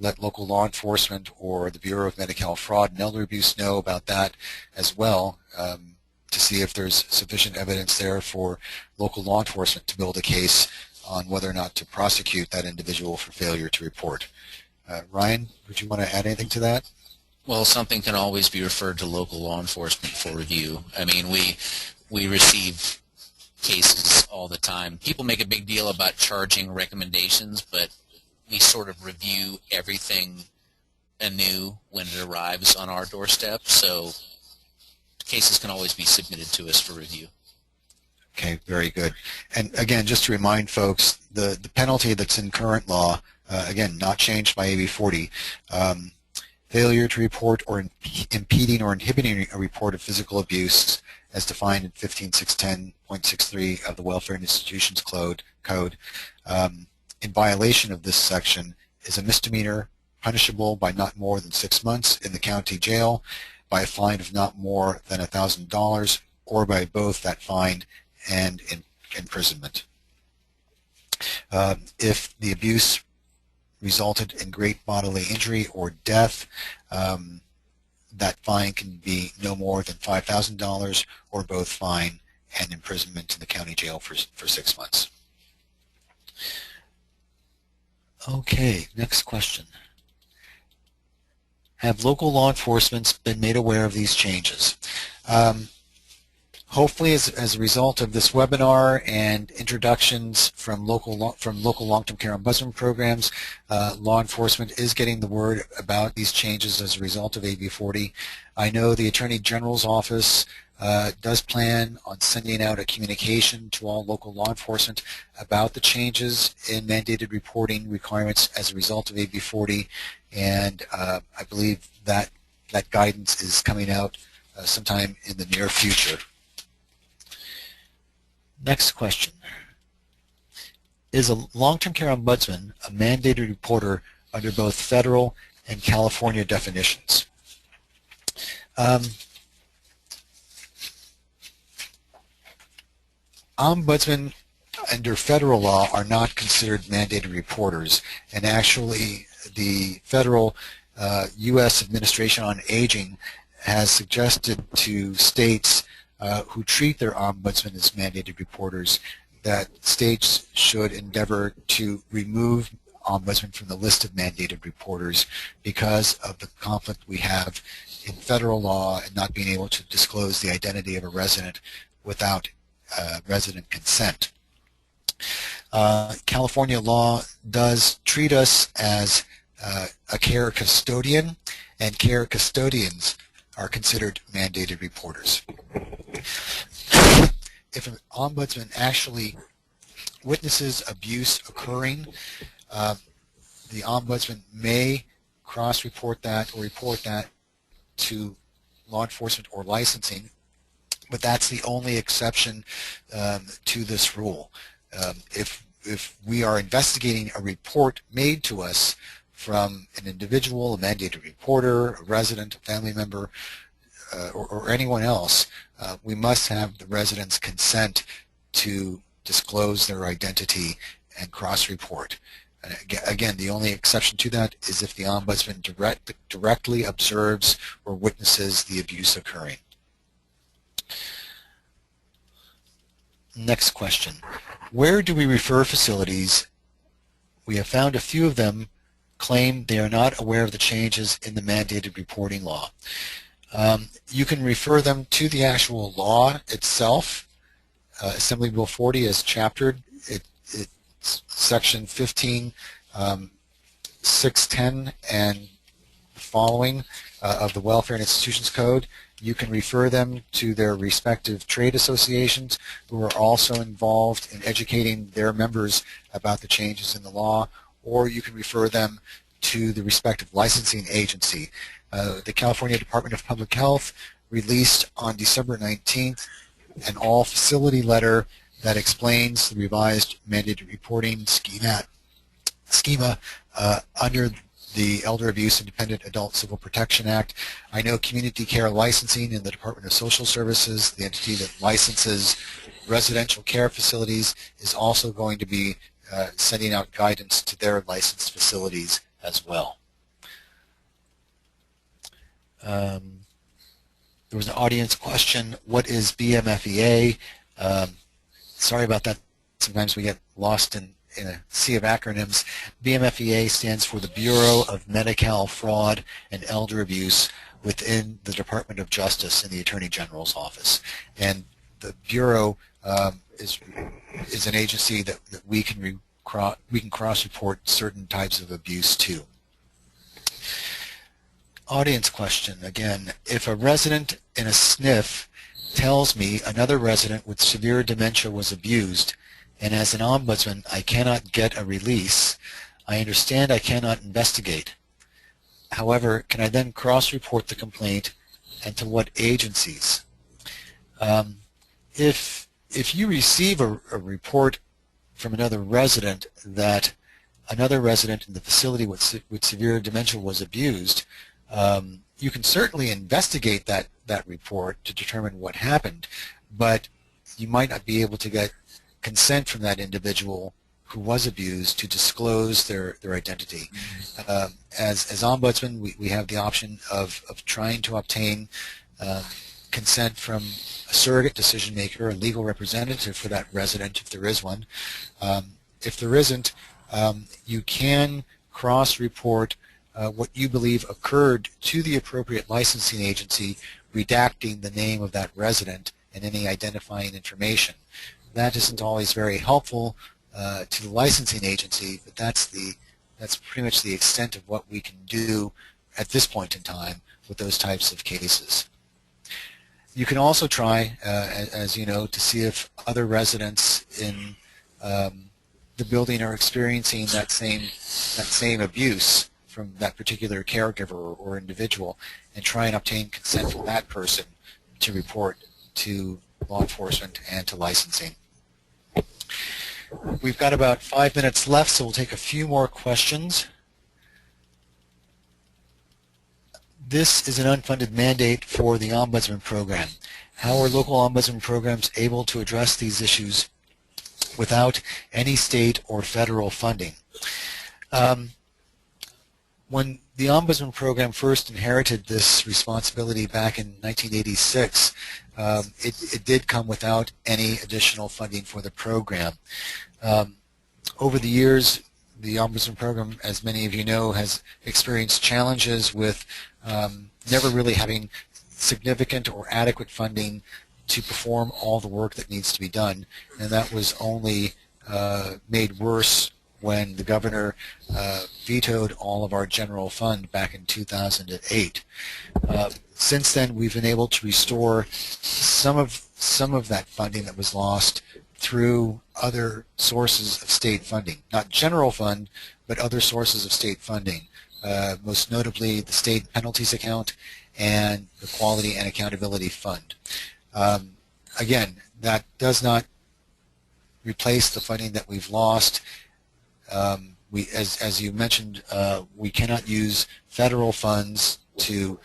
let local law enforcement or the Bureau of Medi-Cal Fraud and Elder Abuse know about that as well, to see if there's sufficient evidence there for local law enforcement to build a case on whether or not to prosecute that individual for failure to report. Ryan, would you want to add anything to that? Well, something can always be referred to local law enforcement for review. I mean, we receive cases all the time. People make a big deal about charging recommendations, but we sort of review everything anew when it arrives on our doorstep, so cases can always be submitted to us for review. Okay, very good. And again, just to remind folks, the penalty that's in current law, again, not changed by AB 40, failure to report or impeding or inhibiting a report of physical abuse as defined in 15610.63 of the Welfare and Institutions Code, in violation of this section is a misdemeanor punishable by not more than 6 months in the county jail, by a fine of not more than $1,000, or by both that fine and imprisonment. If the abuse resulted in great bodily injury or death, that fine can be no more than $5,000, or both fine and imprisonment in the county jail for 6 months. Okay, next question. Have local law enforcement been made aware of these changes? Hopefully, as a result of this webinar and introductions from local long-term care ombudsman programs, law enforcement is getting the word about these changes as a result of AB 40. I know the Attorney General's office does plan on sending out a communication to all local law enforcement about the changes in mandated reporting requirements as a result of AB 40, and I believe that guidance is coming out sometime in the near future. Next question. Is a long-term care ombudsman a mandated reporter under both federal and California definitions? Ombudsmen under federal law are not considered mandated reporters, and actually the federal U.S. Administration on Aging has suggested to states who treat their ombudsman as mandated reporters that states should endeavor to remove ombudsmen from the list of mandated reporters because of the conflict we have in federal law and not being able to disclose the identity of a resident without resident consent. California law does treat us as a care custodian, and care custodians are considered mandated reporters. If an ombudsman actually witnesses abuse occurring, the ombudsman may cross-report that or report that to law enforcement or licensing, but that's the only exception to this rule. If we are investigating a report made to us from an individual, a mandated reporter, a resident, a family member, or anyone else, we must have the resident's consent to disclose their identity and cross-report. And again, the only exception to that is if the ombudsman directly observes or witnesses the abuse occurring. Next question. Where do we refer facilities? We have found a few of them claim they are not aware of the changes in the mandated reporting law. You can refer them to the actual law itself. Assembly Rule 40 is chaptered. It's section 15.610 and following of the Welfare and Institutions Code. You can refer them to their respective trade associations who are also involved in educating their members about the changes in the law, or you can refer them to the respective licensing agency. The California Department of Public Health released on December 19th an all-facility letter that explains the revised mandated reporting schema under the Elder Abuse Independent Adult Civil Protection Act. I know Community Care Licensing in the Department of Social Services, the entity that licenses residential care facilities, is also going to be sending out guidance to their licensed facilities as well. There was an audience question, what is BMFEA? Sorry about that. Sometimes we get lost in a sea of acronyms. BMFEA stands for the Bureau of Medi-Cal Fraud and Elder Abuse within the Department of Justice in the Attorney General's office. And the Bureau is an agency that we can cross-report certain types of abuse to. Audience question again. If a resident in a SNF tells me another resident with severe dementia was abused, and as an ombudsman I cannot get a release, I understand I cannot investigate. However, can I then cross-report the complaint and to what agencies? If you receive a report from another resident that another resident in the facility with severe dementia was abused, you can certainly investigate that report to determine what happened, but you might not be able to get consent from that individual who was abused to disclose their identity. As Ombudsman, we have the option of trying to obtain consent from a surrogate decision maker, a legal representative for that resident if there is one. If there isn't, you can cross-report what you believe occurred to the appropriate licensing agency, redacting the name of that resident and any identifying information. That isn't always very helpful to the licensing agency, but that's pretty much the extent of what we can do at this point in time with those types of cases. You can also try, as you know, to see if other residents in the building are experiencing that same abuse from that particular caregiver or individual, and try and obtain consent from that person to report to law enforcement and to licensing. We've got about 5 minutes left, so we'll take a few more questions. This is an unfunded mandate for the Ombudsman program. How are local Ombudsman programs able to address these issues without any state or federal funding? When the Ombudsman program first inherited this responsibility back in 1986, it did come without any additional funding for the program. Over the years, the Ombudsman program, as many of you know, has experienced challenges with never really having significant or adequate funding to perform all the work that needs to be done, and that was only made worse when the governor vetoed all of our general fund back in 2008. Since then, we've been able to restore some of that funding that was lost through other sources of state funding, not general fund, but other sources of state funding, most notably the state penalties account and the quality and accountability fund. Again, that does not replace the funding that we've lost. As you mentioned, we cannot use federal funds to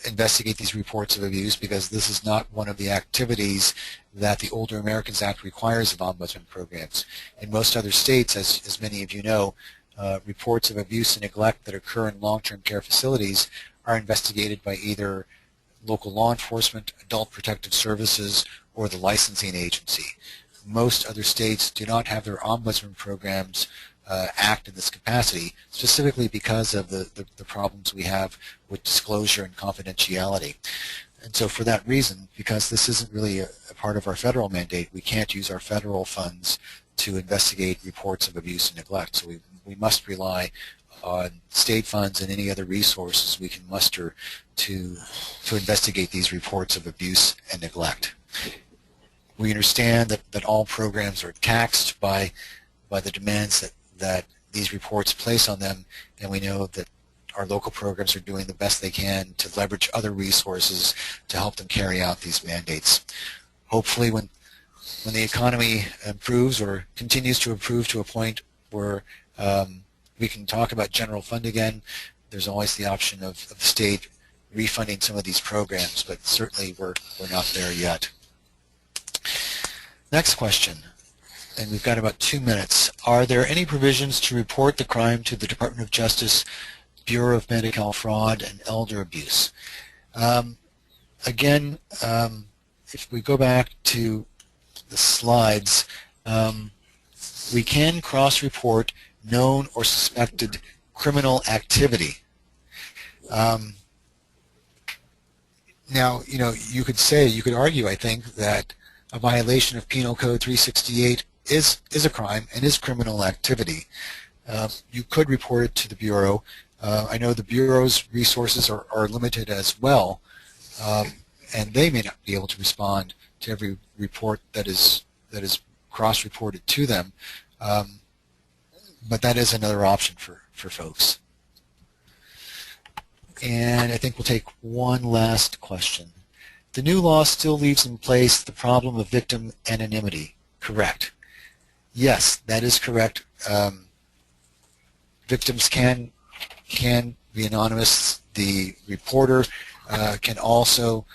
investigate these reports of abuse because this is not one of the activities that the Older Americans Act requires of Ombudsman programs. In most other states, as many of you know, reports of abuse and neglect that occur in long-term care facilities are investigated by either local law enforcement, adult protective services, or the licensing agency. Most other states do not have their Ombudsman programs act in this capacity, specifically because of the problems we have with disclosure and confidentiality. And so for that reason, because this isn't really a part of our federal mandate, we can't use our federal funds to investigate reports of abuse and neglect. So we must rely on state funds and any other resources we can muster to investigate these reports of abuse and neglect. We understand that all programs are taxed by the demands that these reports place on them, and we know that our local programs are doing the best they can to leverage other resources to help them carry out these mandates. Hopefully when the economy improves or continues to improve to a point where we can talk about general fund again, there's always the option of the state refunding some of these programs, but certainly we're not there yet. Next question, and we've got about 2 minutes. Are there any provisions to report the crime to the Department of Justice, Bureau of Medical Fraud, and Elder Abuse? Again, if we go back to the slides, we can cross-report known or suspected criminal activity. Now, you could argue, I think, that a violation of Penal Code 368 is a crime and is criminal activity. You could report it to the Bureau. I know the Bureau's resources are limited as well, and they may not be able to respond to every report that is cross-reported to them, but that is another option for folks. And I think we'll take one last question. The new law still leaves in place the problem of victim anonymity, correct? Yes, that is correct. Victims can be anonymous. The reporter can also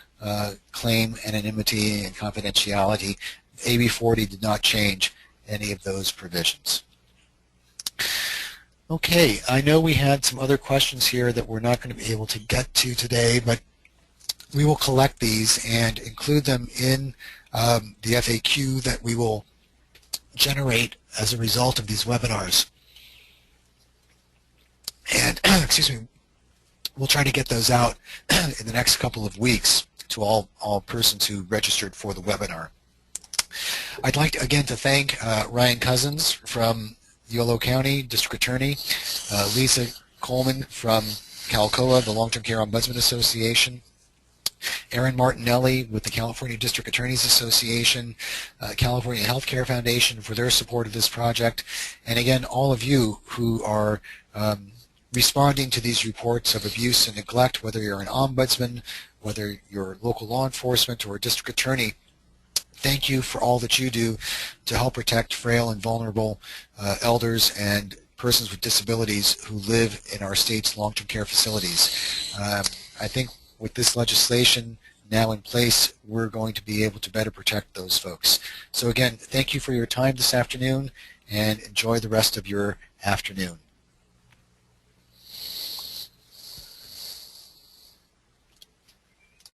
claim anonymity and confidentiality. AB 40 did not change any of those provisions. Okay, I know we had some other questions here that we're not going to be able to get to today, but we will collect these and include them in the FAQ that we will generate as a result of these webinars. And, excuse me, we'll try to get those out in the next couple of weeks to all persons who registered for the webinar. I'd like, again, to thank Ryan Cousins from Yolo County District Attorney, Lisa Coleman from CalCOA, the Long-Term Care Ombudsman Association, Aaron Martinelli with the California District Attorneys Association, California Healthcare Foundation for their support of this project, and again, all of you who are responding to these reports of abuse and neglect, whether you're an ombudsman, whether you're local law enforcement or a district attorney. Thank you for all that you do to help protect frail and vulnerable elders and persons with disabilities who live in our state's long-term care facilities. I think with this legislation now in place, we're going to be able to better protect those folks. So again, thank you for your time this afternoon, and enjoy the rest of your afternoon.